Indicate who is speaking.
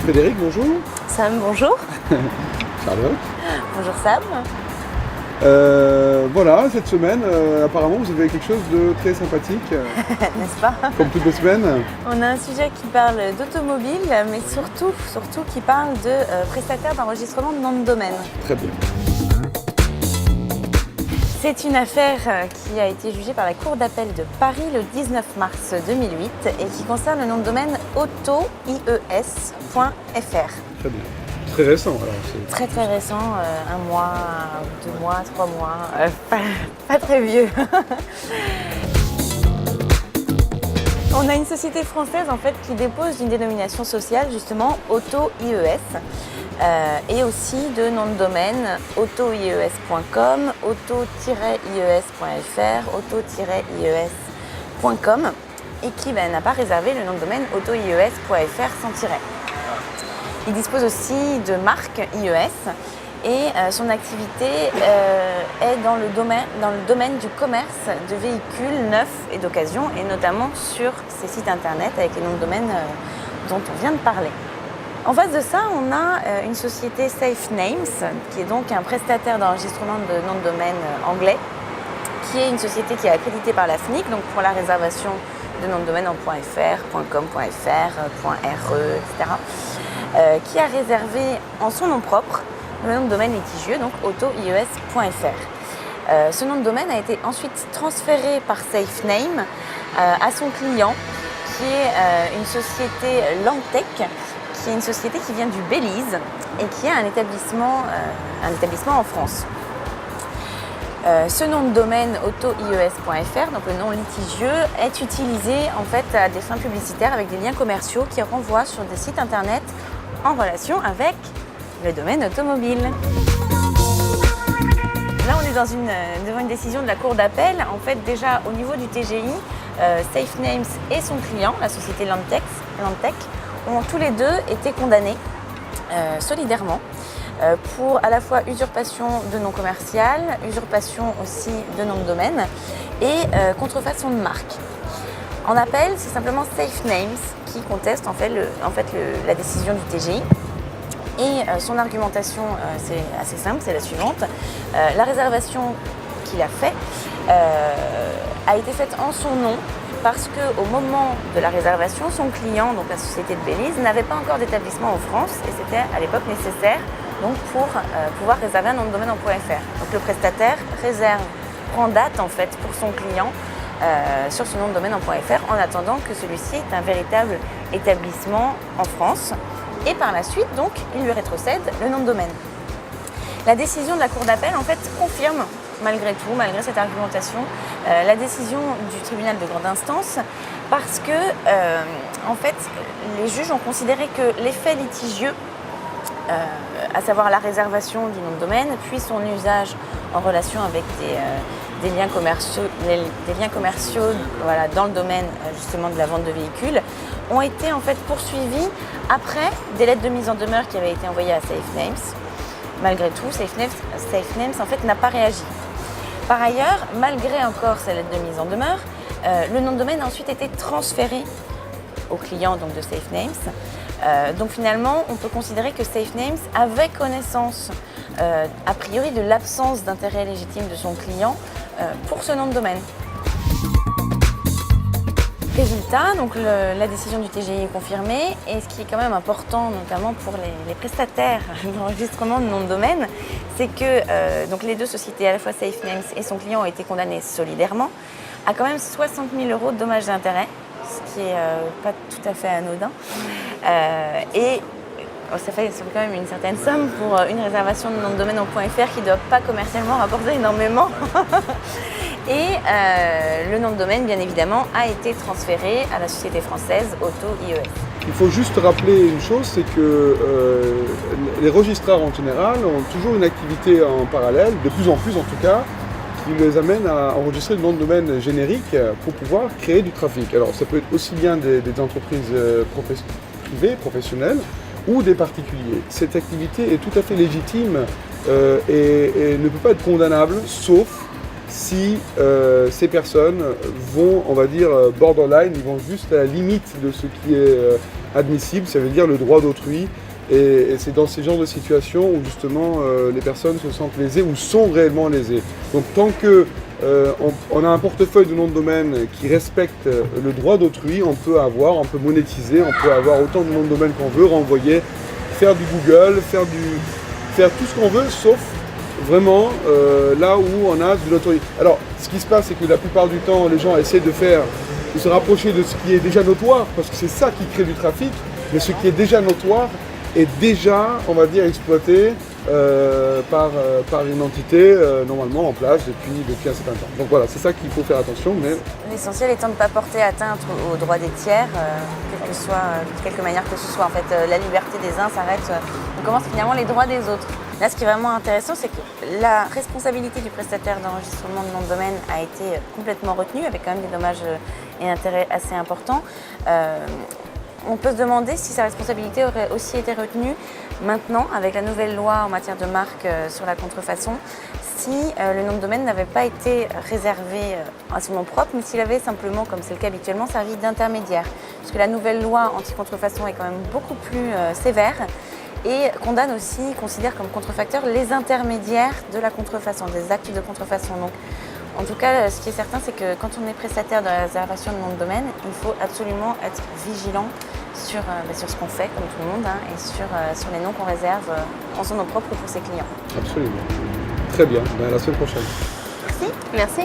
Speaker 1: Frédéric, bonjour.
Speaker 2: Sam, bonjour.
Speaker 1: Charlotte.
Speaker 2: Bonjour Sam.
Speaker 1: Voilà, cette semaine, apparemment, vous avez quelque chose de très sympathique,
Speaker 2: N'est-ce pas?
Speaker 1: comme toutes les semaines.
Speaker 2: On a un sujet qui parle d'automobile, mais surtout qui parle de prestataires d'enregistrement de nom de domaine.
Speaker 1: Très bien.
Speaker 2: C'est une affaire qui a été jugée par la Cour d'appel de Paris le 19 mars 2008 et qui concerne le nom de domaine autoies.fr.
Speaker 1: Très bien. Très récent, alors.
Speaker 2: Très très récent, 1 mois, 2 mois, 3 mois, pas très vieux. On a une société française en fait qui dépose une dénomination sociale justement autoies et aussi de nom de domaine autoies.com, auto-ies.fr, auto-ies.com et qui n'a pas réservé le nom de domaine autoies.fr sans tiret. Il dispose aussi de marque IES et son activité est dans le domaine du commerce de véhicules neufs et d'occasion et notamment sur ses sites internet avec les noms de domaine dont on vient de parler. En face de ça, on a une société Safe Names qui est donc un prestataire d'enregistrement de noms de domaine anglais qui est une société qui est accréditée par la FNIC donc pour la réservation de noms de domaine en .fr, .com.fr, .re, etc. Qui a réservé en son nom propre le nom de domaine litigieux, donc autoies.fr. Ce nom de domaine a été ensuite transféré par SafeName à son client, qui est une société Langtech, qui est une société qui vient du Belize et qui est un établissement en France. Ce nom de domaine autoies.fr, donc le nom litigieux, est utilisé en fait à des fins publicitaires avec des liens commerciaux qui renvoient sur des sites internet en relation avec le domaine automobile. Là, on est devant une décision de la Cour d'appel. En fait, déjà au niveau du TGI, Safe Names et son client, la société Langtech, ont tous les deux été condamnés solidairement pour à la fois usurpation de nom commercial, usurpation aussi de nom de domaine et contrefaçon de marque. En appel, c'est simplement Safe Names qui conteste la décision du TGI. Et son argumentation, c'est assez simple, c'est la suivante. La réservation qu'il a faite a été faite en son nom parce qu'au moment de la réservation, son client, donc la société de Belize, n'avait pas encore d'établissement en France et c'était à l'époque nécessaire donc, pour pouvoir réserver un nom de domaine en .fr. Donc le prestataire prend date en fait pour son client sur ce nom de domaine en .fr en attendant que celui-ci ait un véritable établissement en France et par la suite donc il lui rétrocède le nom de domaine. La décision de la Cour d'appel en fait confirme malgré tout, malgré cette argumentation, la décision du tribunal de grande instance parce que en fait les juges ont considéré que l'effet litigieux à savoir la réservation du nom de domaine puis son usage en relation avec des liens commerciaux voilà, dans le domaine justement de la vente de véhicules ont été en fait poursuivis après des lettres de mise en demeure qui avaient été envoyées à Safe Names. Malgré tout, Safe Names en fait n'a pas réagi. Par ailleurs, malgré encore ces lettres de mise en demeure, le nom de domaine a ensuite été transféré au client donc, de Safe Names. Donc finalement, on peut considérer que Safe Names avait connaissance a priori de l'absence d'intérêt légitime de son client pour ce nom de domaine. Résultat, donc la décision du TGI est confirmée et ce qui est quand même important, notamment pour les prestataires d'enregistrement de nom de domaine, c'est que donc les deux sociétés, à la fois Safe Names et son client, ont été condamnés solidairement à quand même 60 000 € de dommages et intérêts, ce qui est pas tout à fait anodin. Et ça fait quand même une certaine somme pour une réservation de nom de domaine en .fr qui ne doit pas commercialement rapporter énormément. Et le nom de domaine, bien évidemment, a été transféré à la société française autoies.
Speaker 1: Il faut juste rappeler une chose, c'est que les registrars en général ont toujours une activité en parallèle, de plus en plus en tout cas, qui les amène à enregistrer le nom de domaine générique pour pouvoir créer du trafic. Alors ça peut être aussi bien des entreprises privées, professionnelles, ou des particuliers. Cette activité est tout à fait légitime et ne peut pas être condamnable, sauf si ces personnes vont, on va dire, borderline, ils vont juste à la limite de ce qui est admissible, ça veut dire le droit d'autrui. Et c'est dans ces genres de situations où justement les personnes se sentent lésées ou sont réellement lésées. Donc tant que on a un portefeuille de noms de domaine qui respecte le droit d'autrui, on peut monétiser, on peut avoir autant de noms de domaine qu'on veut, renvoyer, faire du Google, faire tout ce qu'on veut, sauf vraiment là où on a de l'autorité. Alors ce qui se passe, c'est que la plupart du temps, les gens essaient de se rapprocher de ce qui est déjà notoire, parce que c'est ça qui crée du trafic, mais ce qui est déjà notoire est déjà, on va dire, exploité par une entité normalement en place depuis un certain temps. Donc voilà, c'est ça qu'il faut faire attention. Mais
Speaker 2: l'essentiel étant de ne pas porter atteinte aux droits des tiers, de quelque manière que ce soit. En fait, la liberté des uns s'arrête, on commence finalement les droits des autres. Là, ce qui est vraiment intéressant, c'est que la responsabilité du prestataire d'enregistrement de nom de domaine a été complètement retenue, avec quand même des dommages et intérêts assez importants. On peut se demander si sa responsabilité aurait aussi été retenue maintenant, avec la nouvelle loi en matière de marque sur la contrefaçon, si le nom de domaine n'avait pas été réservé à son nom propre, mais s'il avait simplement, comme c'est le cas habituellement, servi d'intermédiaire. Parce que la nouvelle loi anti-contrefaçon est quand même beaucoup plus sévère et condamne aussi, considère comme contrefacteurs les intermédiaires de la contrefaçon, des actes de contrefaçon. Donc, en tout cas, ce qui est certain, c'est que quand on est prestataire de la réservation de nom de domaine, il faut absolument être vigilant sur ce qu'on fait, comme tout le monde, et sur les noms qu'on réserve en son nom propre ou pour ses clients.
Speaker 1: Absolument. Très bien. À la semaine prochaine.
Speaker 2: Merci.